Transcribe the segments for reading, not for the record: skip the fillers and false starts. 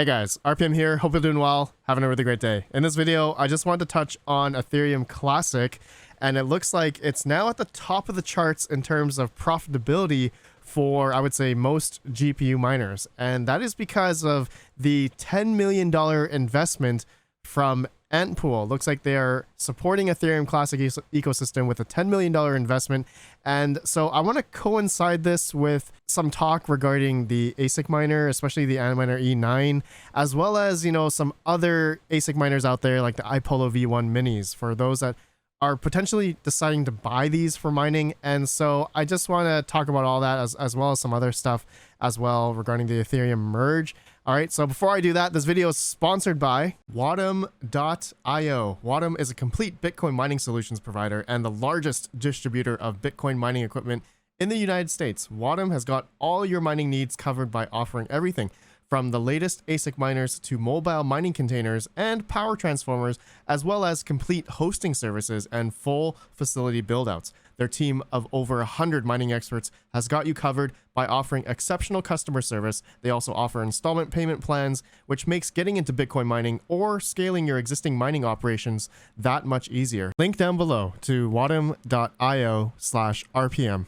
Hey guys, RPM here. Hope you're doing well. Having a really great day. In this video, I just wanted to touch on Ethereum Classic, and it looks like it's now at the top of the charts in terms of profitability for, I would say, most GPU miners. And that is because of the $10 million investment from Antpool. Looks like they are supporting Ethereum Classic ecosystem with a $10 million investment. And so I want to coincide this with some talk regarding the ASIC miner, especially the Antminer E9, as well as, some other ASIC miners out there like the iPolo V1 minis for those that are potentially deciding to buy these for mining. And so I just want to talk about all that as well as some other stuff as well regarding the Ethereum merge. All right, so before I do that, this video is sponsored by Watom.io. Watom is a complete Bitcoin mining solutions provider and the largest distributor of Bitcoin mining equipment in the United States. Watom has got all your mining needs covered by offering everything from the latest ASIC miners to mobile mining containers and power transformers, as well as complete hosting services and full facility buildouts. Their team of over 100 mining experts has got you covered by offering exceptional customer service. They also offer installment payment plans, which makes getting into Bitcoin mining or scaling your existing mining operations that much easier. Link down below to watom.io/RPM.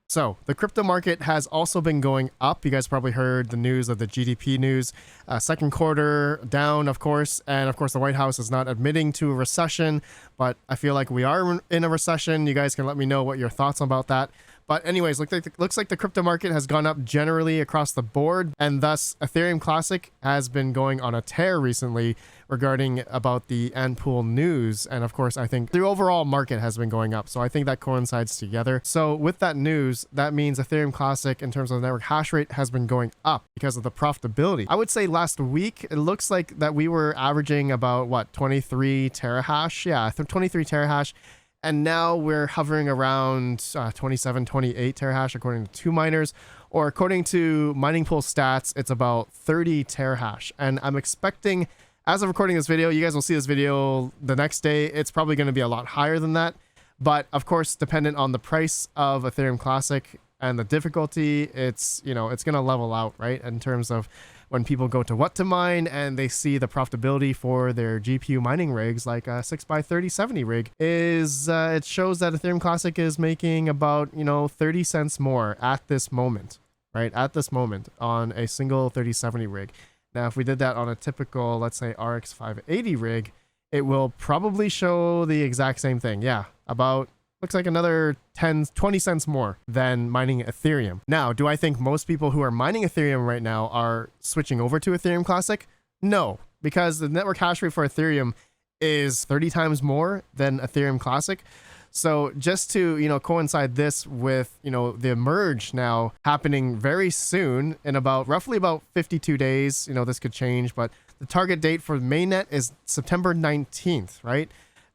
So the crypto market has also been going up. You guys probably heard the news of the GDP news. Second quarter down, of course. And of course, the White House is not admitting to a recession, but I feel like we are in a recession. You guys can let me know what your thoughts about that. But anyways, looks like the crypto market has gone up generally across the board, and thus Ethereum Classic has been going on a tear recently regarding about the Antpool news. And of course, I think the overall market has been going up. So I think that coincides together. So with that news, that means Ethereum Classic in terms of the network hash rate has been going up because of the profitability. I would say last week, it looks like that we were averaging about what, 23 terahash? Yeah, 23 terahash. And now we're hovering around 27, 28 terahash according to two miners, or according to Mining Pool stats, it's about 30 terahash. And I'm expecting, as of recording this video, you guys will see this video the next day, it's probably going to be a lot higher than that. But of course, dependent on the price of Ethereum Classic and the difficulty, it's going to level out, right? In terms of when people go to what to mine and they see the profitability for their GPU mining rigs, like a 6x3070 rig, it shows that Ethereum Classic is making about 30 cents more at this moment, right? At this moment on a single 3070 rig. Now, if we did that on a typical, let's say RX 580 rig, it will probably show the exact same thing. Yeah, about looks like another 20 cents more than mining Ethereum. Now, do I think most people who are mining Ethereum right now are switching over to Ethereum Classic? No, because the network hash rate for Ethereum is 30 times more than Ethereum Classic. So just to, coincide this with, the merge now happening very soon in roughly about 52 days, this could change, but the target date for mainnet is September 19th, right?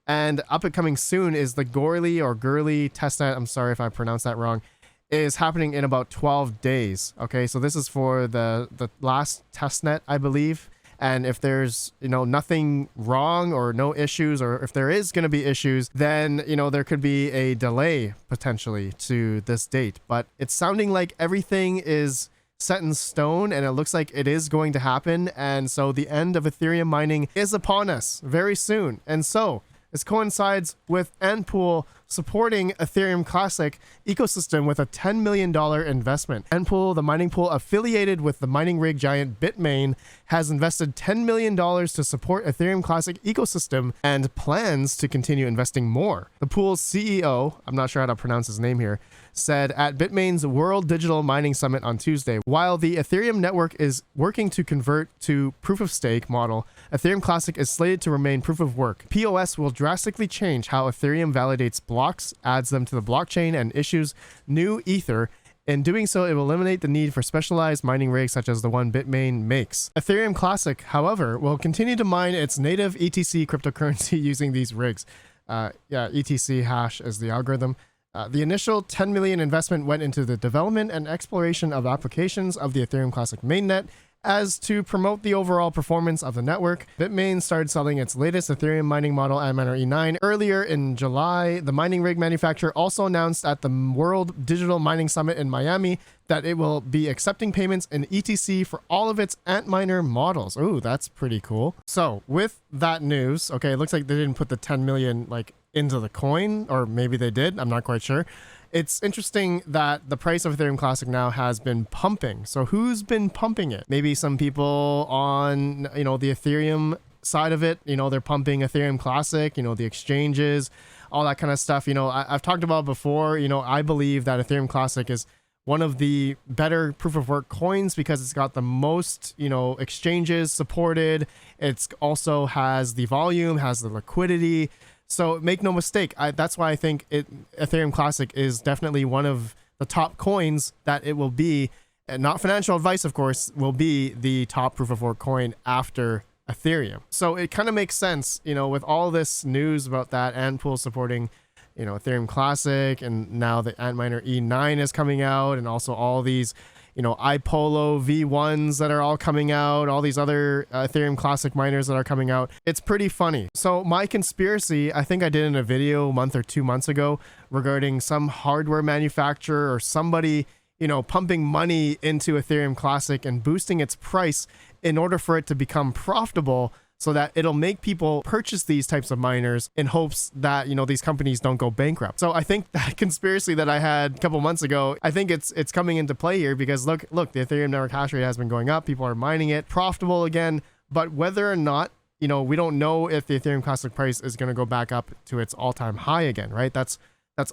And up and coming soon is the Gurley testnet. I'm sorry if I pronounced that wrong. Is happening in about 12 days. Okay, so this is for the last testnet, I believe. And if there's nothing wrong or no issues, or if there is going to be issues, then there could be a delay potentially to this date. But it's sounding like everything is set in stone, and it looks like it is going to happen. And so the end of Ethereum mining is upon us very soon. And so this coincides with Antpool supporting Ethereum Classic ecosystem with a $10 million investment. Antpool, the mining pool affiliated with the mining rig giant Bitmain, has invested $10 million to support Ethereum Classic ecosystem and plans to continue investing more. The pool's CEO, I'm not sure how to pronounce his name here, said at Bitmain's World Digital Mining Summit on Tuesday, while the Ethereum network is working to convert to proof-of-stake model, Ethereum Classic is slated to remain proof-of-work. POS will drastically change how Ethereum validates blocks, adds them to the blockchain, and issues new Ether. In doing so, it will eliminate the need for specialized mining rigs such as the one Bitmain makes. Ethereum Classic, however, will continue to mine its native ETC cryptocurrency using these rigs. ETC hash is the algorithm. The initial 10 million investment went into the development and exploration of applications of the Ethereum Classic mainnet As to promote the overall performance of the network, Bitmain started selling its latest Ethereum mining model Antminer E9 earlier in July. The mining rig manufacturer also announced at the World Digital Mining Summit in Miami that it will be accepting payments in ETC for all of its Antminer models. Ooh, that's pretty cool. So with that news, okay, it looks like they didn't put the 10 million like into the coin, or maybe they did. I'm not quite sure. It's interesting that the price of Ethereum Classic now has been pumping. So who's been pumping it? Maybe some people on, the Ethereum side of it, they're pumping Ethereum Classic, the exchanges, all that kind of stuff. I've talked about before, I believe that Ethereum Classic is one of the better proof of work coins because it's got the most, exchanges supported. It's also has the volume, has the liquidity. So make no mistake, that's why I think Ethereum Classic is definitely one of the top coins that it will be. And not financial advice, of course, will be the top proof of work coin after Ethereum. So it kind of makes sense, with all this news about that Antpool supporting, Ethereum Classic, and now the Antminer E9 is coming out, and also all these iPolo V1s that are all coming out, all these other Ethereum Classic miners that are coming out. It's pretty funny. So my conspiracy, I think I did in a video a month or 2 months ago regarding some hardware manufacturer or somebody, pumping money into Ethereum Classic and boosting its price in order for it to become profitable, so that it'll make people purchase these types of miners in hopes that, these companies don't go bankrupt. So I think that conspiracy that I had a couple months ago, I think it's coming into play here because look, the Ethereum network hash rate has been going up. People are mining it, profitable again. But whether or not, we don't know if the Ethereum Classic price is going to go back up to its all-time high again, right? That's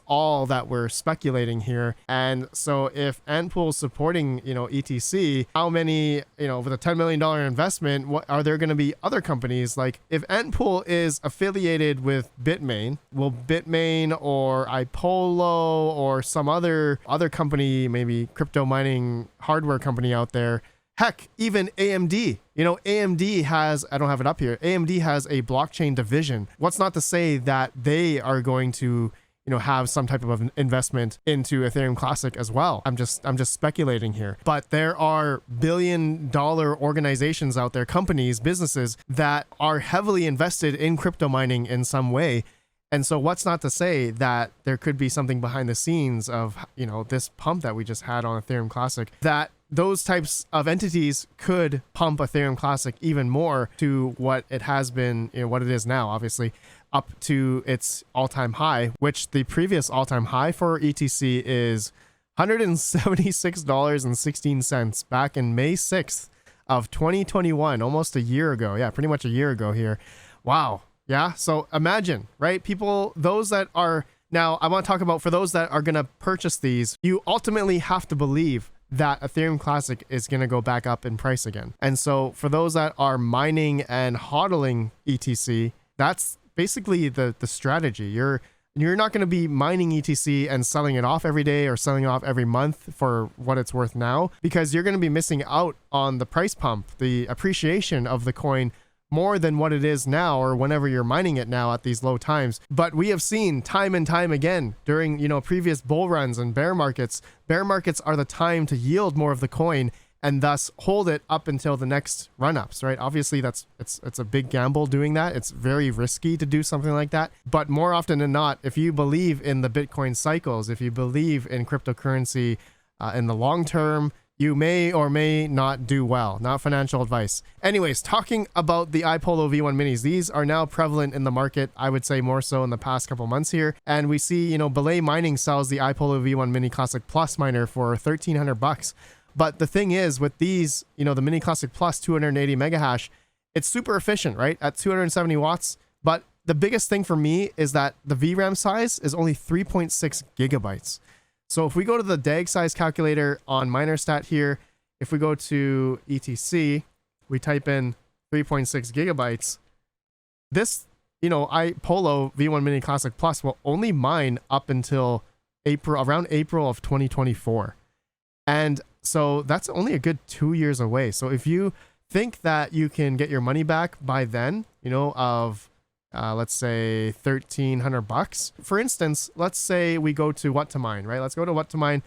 all that we're speculating here. And so if Antpool is supporting, ETC, how many, with a $10 million investment, what are there going to be other companies? Like if Antpool is affiliated with Bitmain, will Bitmain or iPolo or some other company, maybe crypto mining hardware company out there, heck, even AMD, AMD has, I don't have it up here, AMD has a blockchain division. What's not to say that they are going to have some type of investment into Ethereum Classic as well. I'm just speculating here. But there are billion-dollar organizations out there, companies, businesses that are heavily invested in crypto mining in some way. And so what's not to say that there could be something behind the scenes of, this pump that we just had on Ethereum Classic, that those types of entities could pump Ethereum Classic even more to what it has been, what it is now, obviously, up to its all-time high, which the previous all-time high for ETC is $176.16 back in May 6th of 2021, almost a year ago. Yeah, pretty much a year ago here. Wow. Yeah. So imagine, right? People, those that are now, I want to talk about for those that are going to purchase these, you ultimately have to believe that Ethereum Classic is going to go back up in price again. And so for those that are mining and hodling ETC, that's basically the strategy. You're not going to be mining ETC and selling it off every day or selling it off every month for what it's worth now, because you're going to be missing out on the price pump, the appreciation of the coin more than what it is now or whenever you're mining it now at these low times. But we have seen time and time again during, previous bull runs and bear markets are the time to yield more of the coin and thus hold it up until the next run-ups, right? Obviously, it's a big gamble doing that. It's very risky to do something like that. But more often than not, if you believe in the Bitcoin cycles, if you believe in cryptocurrency in the long term, you may or may not do well. Not financial advice. Anyways, talking about the iPolo V1 minis, these are now prevalent in the market, I would say more so in the past couple months here. And we see, Belay Mining sells the iPolo V1 Mini Classic Plus miner for $1,300. But the thing is with these, the Mini Classic Plus 280 mega hash, it's super efficient, right? At 270 watts. But the biggest thing for me is that the VRAM size is only 3.6 gigabytes. So if we go to the DAG size calculator on MinerStat here, if we go to ETC, we type in 3.6 gigabytes, this, iPolo V1 Mini Classic Plus will only mine up until around April of 2024. And so that's only a good 2 years away. So if you think that you can get your money back by then, let's say $1,300. For instance, let's say we go to what to mine, right? Let's go to what to mine.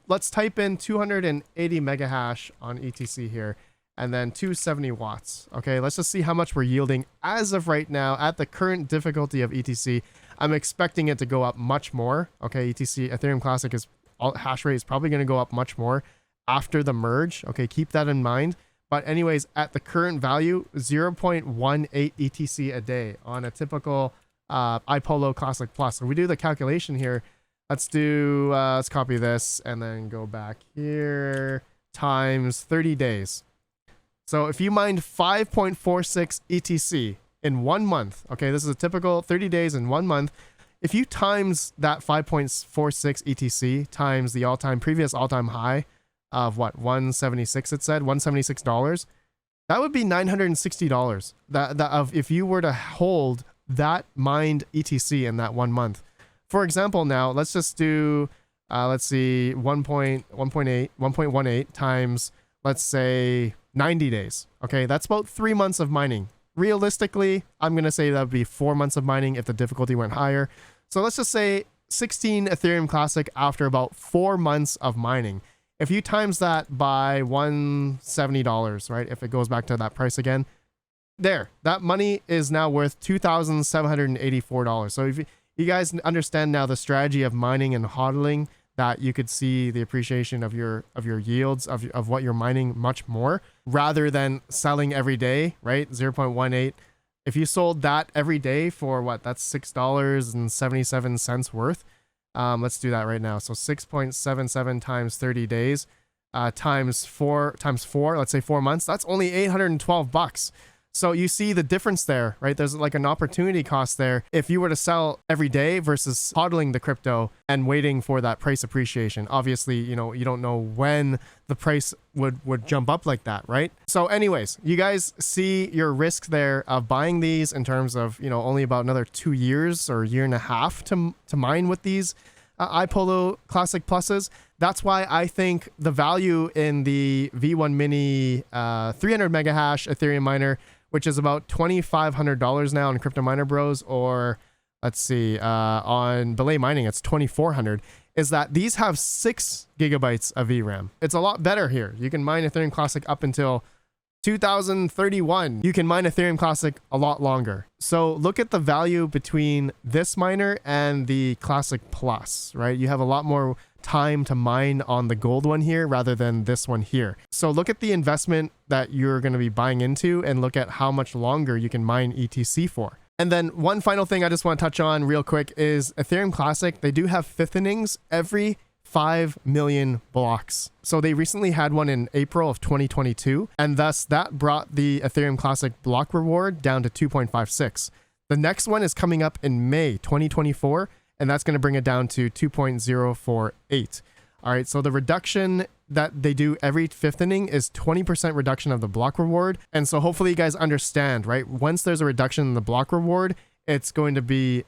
Let's type in 280 mega hash on ETC here. and then 270 watts. Okay, let's just see how much we're yielding as of right now at the current difficulty of ETC. I'm expecting it to go up much more. Okay, ETC, Ethereum Classic hash rate is probably going to go up much more after the merge. Okay, keep that in mind. But anyways, at the current value, 0.18 ETC a day on a typical iPolo Classic Plus. So we do the calculation here. Let's copy this and then go back here times 30 days. So if you mined 5.46 ETC in 1 month, okay, this is a typical 30 days in 1 month. If you times that 5.46 ETC times the previous all-time high of what, 176, it said $176, that would be $960. If you were to hold that mined ETC in that 1 month. For example, now let's just do let's see, 1.18 times, let's say 90 days. Okay, that's about 3 months of mining. Realistically, I'm gonna say that would be 4 months of mining if the difficulty went higher. So let's just say 16 Ethereum Classic after about 4 months of mining. If you times that by $170, right? If it goes back to that price again, there, that money is now worth $2,784. So if you guys understand now the strategy of mining and hodling, that you could see the appreciation of your yields of what you're mining much more rather than selling every day, right? 0.18. If you sold that every day for what, that's $6.77 worth. Let's do that right now. So 6.77 times 30 days times four, let's say 4 months. That's only $812. So you see the difference there, right? There's like an opportunity cost there if you were to sell every day versus hodling the crypto and waiting for that price appreciation. Obviously, you know, you don't know when the price would jump up like that, right? So anyways, you guys see your risk there of buying these in terms of, you know, only about another 2 years or a year and a half to mine with these iPolo Classic Pluses. That's why I think the value in the V1 Mini 300 mega hash Ethereum miner, which is about $2,500 now on Crypto Miner Bros, or let's see, on Belay Mining, it's $2,400, is that these have 6 gigabytes of VRAM. It's a lot better here. You can mine Ethereum Classic up until 2031. You can mine Ethereum Classic a lot longer. So look at the value between this miner and the Classic Plus, right? You have a lot more time to mine on the gold one here rather than this one here. So look at the investment that you're going to be buying into and look at how much longer you can mine ETC for. And then one final thing I just want to touch on real quick is Ethereum Classic. They do have fiftenings every 5 million blocks. So they recently had one in April of 2022, and thus that brought the Ethereum Classic block reward down to 2.56. The next one is coming up in May 2024, and that's going to bring it down to 2.048. All right, so the reduction that they do every fifth inning is 20% reduction of the block reward. And so hopefully you guys understand, right? Once there's a reduction in the block reward, it's going to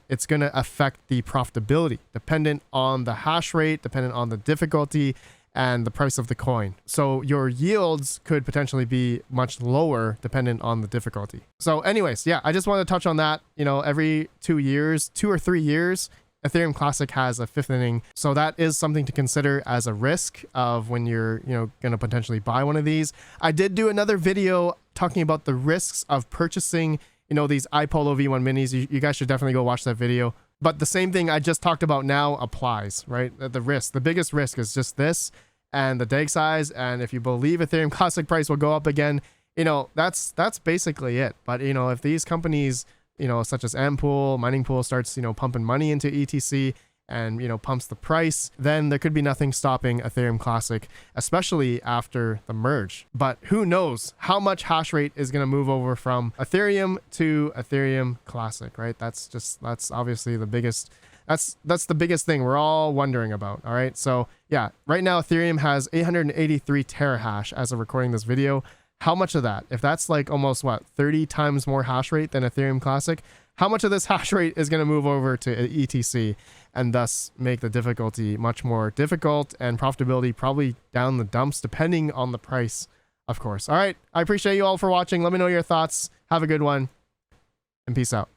affect the profitability dependent on the hash rate, dependent on the difficulty and the price of the coin. So your yields could potentially be much lower dependent on the difficulty. So anyways, yeah, I just want to touch on that. You know, every 2 years, 2 or 3 years, Ethereum Classic has a fifth inning. So that is something to consider as a risk of when you're, you know, going to potentially buy one of these. I did do another video talking about the risks of purchasing, you know, these iPolo V1 minis. You guys should definitely go watch that video. But the same thing I just talked about now applies, right? The risk, the biggest risk is just this and the DAG size. And if you believe Ethereum Classic price will go up again, you know, that's basically it. But, you know, if these companies, you know, such as Ampool, Mining Pool starts, you know, pumping money into ETC and, you know, pumps the price, then there could be nothing stopping Ethereum Classic, especially after the merge. But who knows how much hash rate is going to move over from Ethereum to Ethereum Classic, right? That's obviously the biggest, that's the biggest thing we're all wondering about. All right. So yeah, right now Ethereum has 883 terahash as of recording this video. How much of that, if that's like almost what, 30 times more hash rate than Ethereum Classic, how much of this hash rate is going to move over to ETC and thus make the difficulty much more difficult and profitability probably down the dumps depending on the price, of course. All right. I appreciate you all for watching. Let me know your thoughts. Have a good one and peace out.